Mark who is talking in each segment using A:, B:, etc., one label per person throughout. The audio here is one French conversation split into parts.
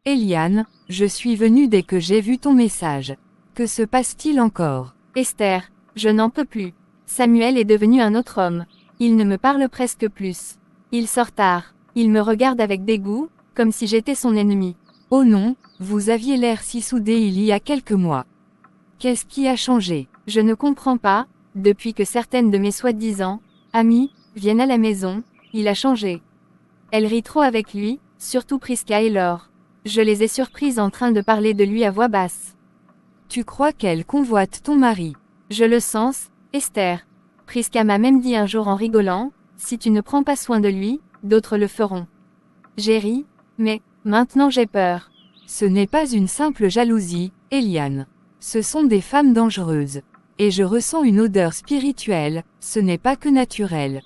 A: Eliane, je suis venue dès que j'ai vu ton message. Que se passe-t-il encore?
B: Esther, je n'en peux plus. Samuel est devenu un autre homme. Il ne me parle presque plus. Il sort tard. Il me regarde avec dégoût, comme si j'étais son ennemi.
A: Oh non, vous aviez l'air si soudés il y a quelques mois. Qu'est-ce qui a changé?
B: Je ne comprends pas, depuis que certaines de mes soi-disant amies viennent à la maison, il a changé. Elle rit trop avec lui, surtout Priska et Laure. Je les ai surprises en train de parler de lui à voix basse.
A: Tu crois qu'elle convoite ton mari?
B: Je le sens, Esther. Priska m'a même dit un jour en rigolant, si tu ne prends pas soin de lui, d'autres le feront. J'ai ri, mais, maintenant j'ai peur.
A: Ce n'est pas une simple jalousie, Eliane. Ce sont des femmes dangereuses. Et je ressens une odeur spirituelle, ce n'est pas que naturel.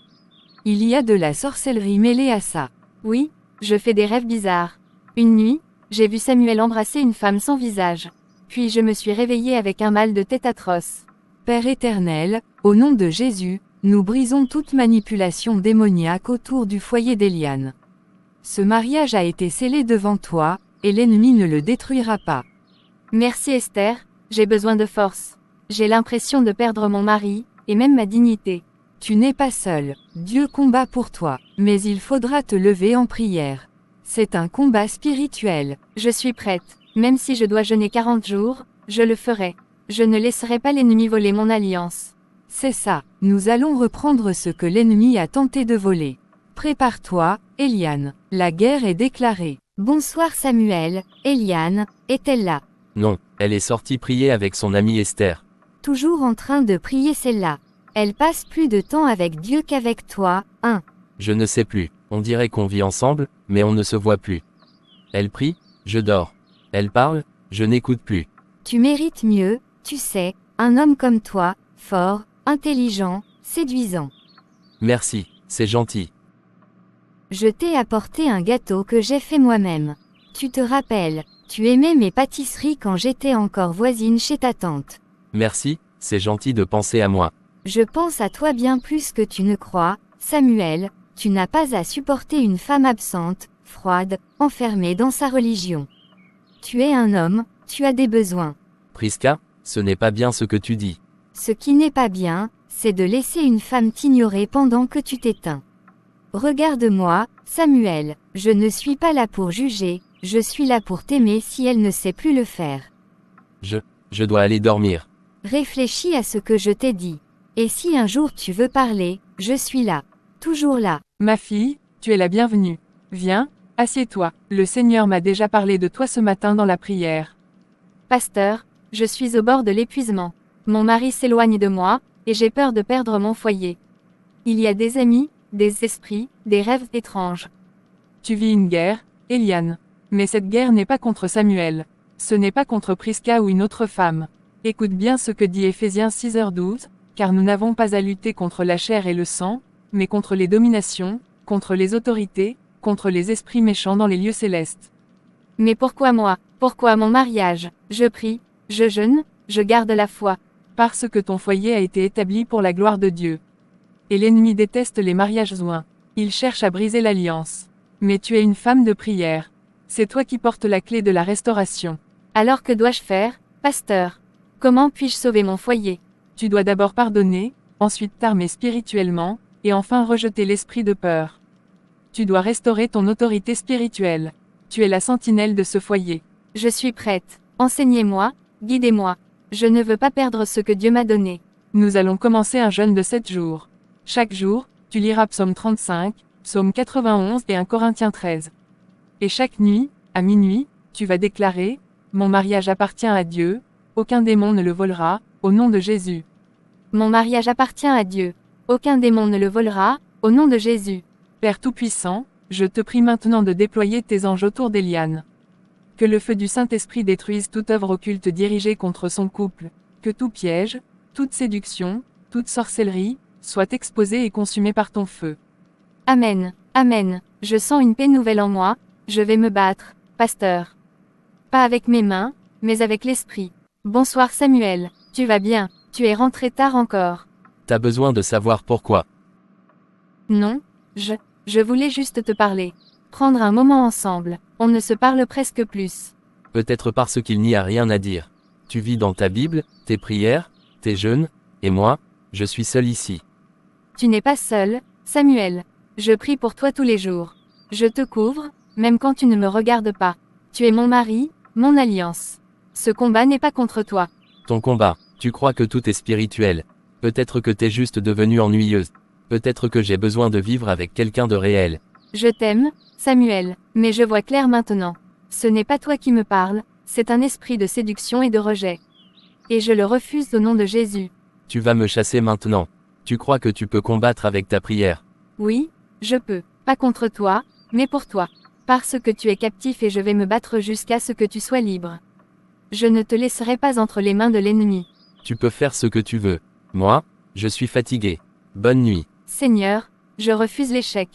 A: Il y a de la sorcellerie mêlée à ça.
B: Oui, je fais des rêves bizarres. Une nuit, j'ai vu Samuel embrasser une femme sans visage. Puis je me suis réveillée avec un mal de tête atroce.
A: Père éternel, au nom de Jésus, nous brisons toute manipulation démoniaque autour du foyer d'Eliane. Ce mariage a été scellé devant toi, et l'ennemi ne le détruira pas.
B: Merci Esther, j'ai besoin de force. J'ai l'impression de perdre mon mari, et même ma dignité.
A: Tu n'es pas seul, Dieu combat pour toi, mais il faudra te lever en prière. C'est un combat spirituel.
B: Je suis prête, même si je dois jeûner 40 jours, je le ferai. Je ne laisserai pas l'ennemi voler mon alliance.
A: C'est ça, nous allons reprendre ce que l'ennemi a tenté de voler. Prépare-toi, Eliane, la guerre est déclarée.
B: Bonsoir Samuel, Eliane, est-elle là?
C: Non, elle est sortie prier avec son amie Esther.
B: Toujours en train de prier celle-là. Elle passe plus de temps avec Dieu qu'avec toi, hein?
C: Je ne sais plus, on dirait qu'on vit ensemble, mais on ne se voit plus. Elle prie, je dors. Elle parle, je n'écoute plus.
B: Tu mérites mieux, tu sais, un homme comme toi, fort, intelligent, séduisant.
C: Merci, c'est gentil.
B: Je t'ai apporté un gâteau que j'ai fait moi-même. Tu te rappelles, tu aimais mes pâtisseries quand j'étais encore voisine chez ta tante.
C: Merci, c'est gentil de penser à moi.
B: Je pense à toi bien plus que tu ne crois, Samuel, tu n'as pas à supporter une femme absente, froide, enfermée dans sa religion. Tu es un homme, tu as des besoins.
C: Priska, ce n'est pas bien ce que tu dis.
B: Ce qui n'est pas bien, c'est de laisser une femme t'ignorer pendant que tu t'éteins. Regarde-moi, Samuel, je ne suis pas là pour juger, je suis là pour t'aimer si elle ne sait plus le faire.
C: Je dois aller dormir.
B: Réfléchis à ce que je t'ai dit. Et si un jour tu veux parler, je suis là. Toujours là.
A: Ma fille, tu es la bienvenue. Viens, assieds-toi. Le Seigneur m'a déjà parlé de toi ce matin dans la prière.
B: Pasteur, je suis au bord de l'épuisement. Mon mari s'éloigne de moi, et j'ai peur de perdre mon foyer. Il y a des amis, des esprits, des rêves étranges.
A: Tu vis une guerre, Eliane. Mais cette guerre n'est pas contre Samuel. Ce n'est pas contre Priska ou une autre femme. Écoute bien ce que dit Éphésiens 6h12, car nous n'avons pas à lutter contre la chair et le sang, mais contre les dominations, contre les autorités, contre les esprits méchants dans les lieux célestes.
B: Mais pourquoi moi? Pourquoi mon mariage? Je prie, je jeûne, je garde la foi.
A: Parce que ton foyer a été établi pour la gloire de Dieu. Et l'ennemi déteste les mariages joints. Il cherche à briser l'alliance. Mais tu es une femme de prière. C'est toi qui portes la clé de la restauration.
B: Alors que dois-je faire, pasteur? Comment puis-je sauver mon foyer?
A: Tu dois d'abord pardonner, ensuite t'armer spirituellement, et enfin rejeter l'esprit de peur. Tu dois restaurer ton autorité spirituelle. Tu es la sentinelle de ce foyer.
B: Je suis prête. Enseignez-moi, guidez-moi. Je ne veux pas perdre ce que Dieu m'a donné.
A: Nous allons commencer un jeûne de 7 jours. Chaque jour, tu liras Psaume 35, Psaume 91 et 1 Corinthiens 13. Et chaque nuit, à minuit, tu vas déclarer « Mon mariage appartient à Dieu, aucun démon ne le volera, au nom de Jésus. »
B: Mon mariage appartient à Dieu. Aucun démon ne le volera, au nom de Jésus.
A: Père Tout-Puissant, je te prie maintenant de déployer tes anges autour d'Eliane. Que le feu du Saint-Esprit détruise toute œuvre occulte dirigée contre son couple, que tout piège, toute séduction, toute sorcellerie, soit exposé et consumé par ton feu.
B: Amen, amen, je sens une paix nouvelle en moi, je vais me battre, pasteur. Pas avec mes mains, mais avec l'esprit. Bonsoir Samuel, tu vas bien, tu es rentré tard encore.
C: T'as besoin de savoir pourquoi.
B: Non, je voulais juste te parler. Prendre un moment ensemble, on ne se parle presque plus.
C: Peut-être parce qu'il n'y a rien à dire. Tu vis dans ta Bible, tes prières, tes jeûnes, et moi, je suis seul ici.
B: Tu n'es pas seul, Samuel. Je prie pour toi tous les jours. Je te couvre, même quand tu ne me regardes pas. Tu es mon mari, mon alliance. Ce combat n'est pas contre toi.
C: Ton combat, tu crois que tout est spirituel. Peut-être que t'es juste devenue ennuyeuse. Peut-être que j'ai besoin de vivre avec quelqu'un de réel.
B: Je t'aime, Samuel, mais je vois clair maintenant. Ce n'est pas toi qui me parles, c'est un esprit de séduction et de rejet. Et je le refuse au nom de Jésus.
C: Tu vas me chasser maintenant. Tu crois que tu peux combattre avec ta prière.
B: Oui, je peux. Pas contre toi, mais pour toi. Parce que tu es captif et je vais me battre jusqu'à ce que tu sois libre. Je ne te laisserai pas entre les mains de l'ennemi.
C: Tu peux faire ce que tu veux. Moi, je suis fatigué. Bonne nuit.
B: Seigneur, je refuse l'échec.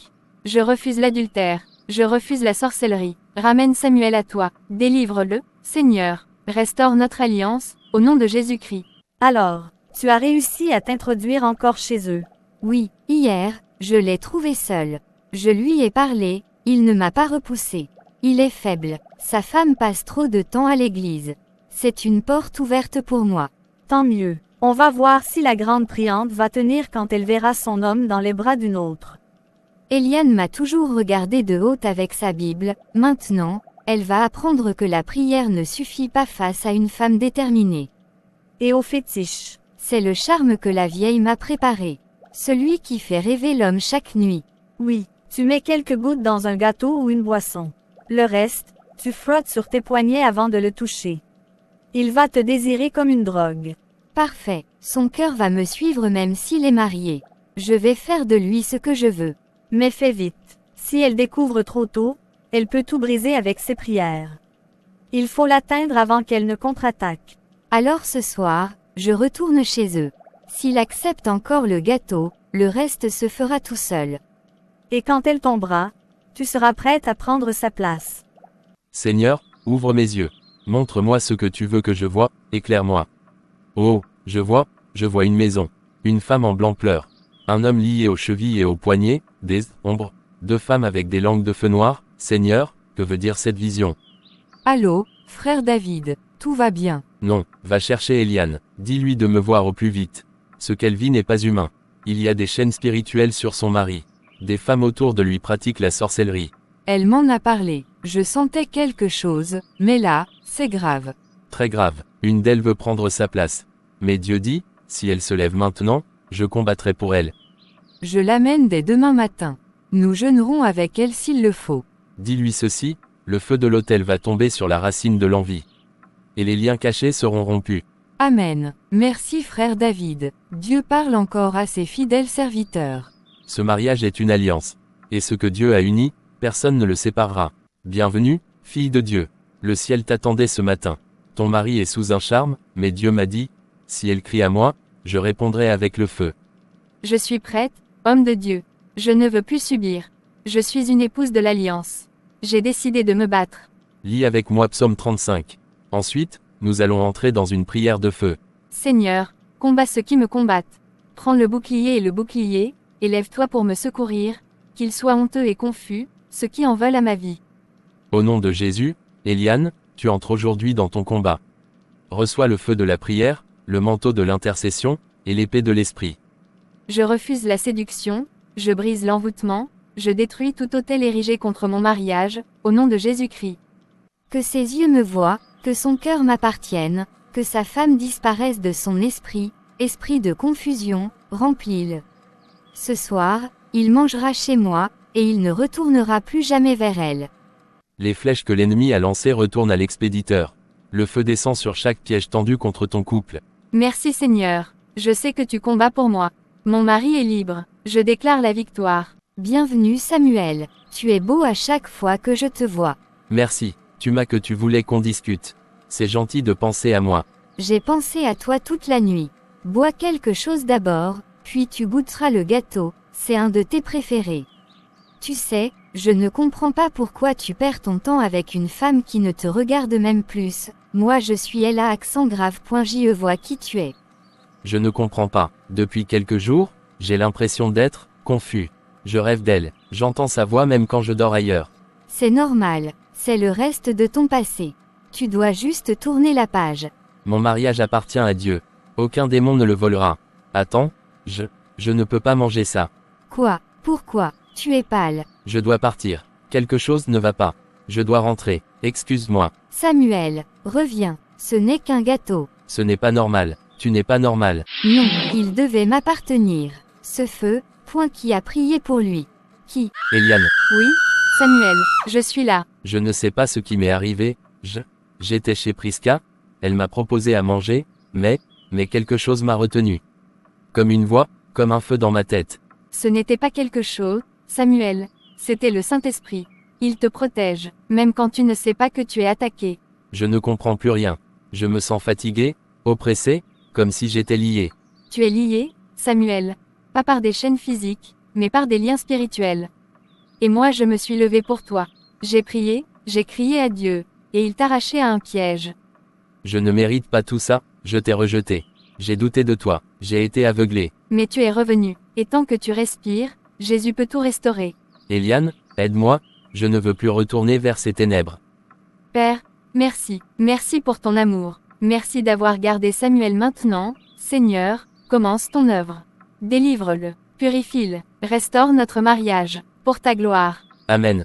B: Je refuse l'adultère. Je refuse la sorcellerie. Ramène Samuel à toi. Délivre-le, Seigneur. Restaure notre alliance, au nom de Jésus-Christ.
D: Alors, tu as réussi à t'introduire encore chez eux.
B: Oui, hier, je l'ai trouvé seul. Je lui ai parlé, il ne m'a pas repoussé. Il est faible. Sa femme passe trop de temps à l'église. C'est une porte ouverte pour moi.
D: Tant mieux. On va voir si la grande priante va tenir quand elle verra son homme dans les bras d'une autre.
B: Eliane m'a toujours regardé de haut avec sa Bible. Maintenant, elle va apprendre que la prière ne suffit pas face à une femme déterminée.
D: Et au fétiche.
B: C'est le charme que la vieille m'a préparé. Celui qui fait rêver l'homme chaque nuit.
D: Oui, tu mets quelques gouttes dans un gâteau ou une boisson. Le reste, tu frottes sur tes poignets avant de le toucher. Il va te désirer comme une drogue.
B: Parfait. Son cœur va me suivre même s'il est marié. Je vais faire de lui ce que je veux.
D: Mais fais vite. Si elle découvre trop tôt, elle peut tout briser avec ses prières. Il faut l'atteindre avant qu'elle ne contre-attaque.
B: Alors ce soir, je retourne chez eux. S'il accepte encore le gâteau, le reste se fera tout seul.
D: Et quand elle tombera, tu seras prête à prendre sa place.
C: Seigneur, ouvre mes yeux. Montre-moi ce que tu veux que je vois, éclaire-moi. Oh, je vois une maison. Une femme en blanc pleure. Un homme lié aux chevilles et aux poignets, des ombres. Deux femmes avec des langues de feu noir. Seigneur, que veut dire cette vision?
A: Allô, frère David, tout va bien.
C: Non, va chercher Eliane. Dis-lui de me voir au plus vite. Ce qu'elle vit n'est pas humain. Il y a des chaînes spirituelles sur son mari. Des femmes autour de lui pratiquent la sorcellerie.
A: Elle m'en a parlé. Je sentais quelque chose, mais là, c'est grave.
C: Très grave. Une d'elles veut prendre sa place. Mais Dieu dit, si elle se lève maintenant, je combattrai pour elle.
A: Je l'amène dès demain matin. Nous jeûnerons avec elle s'il le faut.
C: Dis-lui ceci, le feu de l'autel va tomber sur la racine de l'envie. Et les liens cachés seront rompus.
A: Amen. Merci frère David. Dieu parle encore à ses fidèles serviteurs.
C: Ce mariage est une alliance. Et ce que Dieu a uni, personne ne le séparera. Bienvenue, fille de Dieu. Le ciel t'attendait ce matin. Ton mari est sous un charme, mais Dieu m'a dit, si elle crie à moi, je répondrai avec le feu.
B: Je suis prête, homme de Dieu. Je ne veux plus subir. Je suis une épouse de l'Alliance. J'ai décidé de me battre.
C: Lis avec moi Psaume 35. Ensuite, nous allons entrer dans une prière de feu.
B: Seigneur, combat ceux qui me combattent. Prends le bouclier, et lève-toi pour me secourir, qu'ils soient honteux et confus, ceux qui en veulent à ma vie.
C: Au nom de Jésus, Eliane, tu entres aujourd'hui dans ton combat. Reçois le feu de la prière, le manteau de l'intercession, et l'épée de l'esprit.
B: Je refuse la séduction, je brise l'envoûtement, je détruis tout autel érigé contre mon mariage, au nom de Jésus-Christ. Que ses yeux me voient, que son cœur m'appartienne, que sa femme disparaisse de son esprit, esprit de confusion, remplis-le. Ce soir, il mangera chez moi, et il ne retournera plus jamais vers elle.
C: Les flèches que l'ennemi a lancées retournent à l'expéditeur. Le feu descend sur chaque piège tendu contre ton couple.
B: Merci Seigneur, je sais que tu combats pour moi. Mon mari est libre, je déclare la victoire. Bienvenue Samuel, tu es beau à chaque fois que je te vois.
C: Merci, tu m'as que tu voulais qu'on discute. C'est gentil de penser à moi.
B: J'ai pensé à toi toute la nuit. Bois quelque chose d'abord, puis tu goûteras le gâteau, c'est un de tes préférés. Tu sais, je ne comprends pas pourquoi tu perds ton temps avec une femme qui ne te regarde même plus. Moi je suis elle à accent grave. Je vois qui tu es.
C: Je ne comprends pas. Depuis quelques jours, j'ai l'impression d'être confus. Je rêve d'elle. J'entends sa voix même quand je dors ailleurs.
B: C'est normal, c'est le reste de ton passé. Tu dois juste tourner la page.
C: Mon mariage appartient à Dieu. Aucun démon ne le volera. Attends, je ne peux pas manger ça.
B: Quoi? Pourquoi? Tu es pâle.
C: Je dois partir. Quelque chose ne va pas. Je dois rentrer. Excuse-moi.
B: Samuel, reviens. Ce n'est qu'un gâteau.
C: Ce n'est pas normal. Tu n'es pas normal.
B: Non, il devait m'appartenir. Ce feu, point qui a prié pour lui. Qui?
C: Eliane,
A: Oui, Samuel, je suis là.
C: je ne sais pas ce qui m'est arrivé. J'étais chez Priska. Elle m'a proposé à manger, mais quelque chose m'a retenu. Comme une voix, comme un feu dans ma tête.
A: Ce n'était pas quelque chose, Samuel. C'était le Saint-Esprit. Il te protège, même quand tu ne sais pas que tu es attaqué.
C: Je ne comprends plus rien. Je me sens fatigué, oppressé, comme si j'étais lié.
A: Tu es lié, Samuel. Pas par des chaînes physiques, mais par des liens spirituels. Et moi je me suis levé pour toi. J'ai prié, j'ai crié à Dieu, et il t'arrachait à un piège.
C: Je ne mérite pas tout ça, je t'ai rejeté. J'ai douté de toi, j'ai été aveuglé.
A: Mais tu es revenu, et tant que tu respires, Jésus peut tout restaurer.
C: Eliane, aide-moi, je ne veux plus retourner vers ces ténèbres.
A: Père, merci, merci pour ton amour. Merci d'avoir gardé Samuel maintenant, Seigneur, commence ton œuvre. Délivre-le, purifie-le, restaure notre mariage, pour ta gloire.
C: Amen.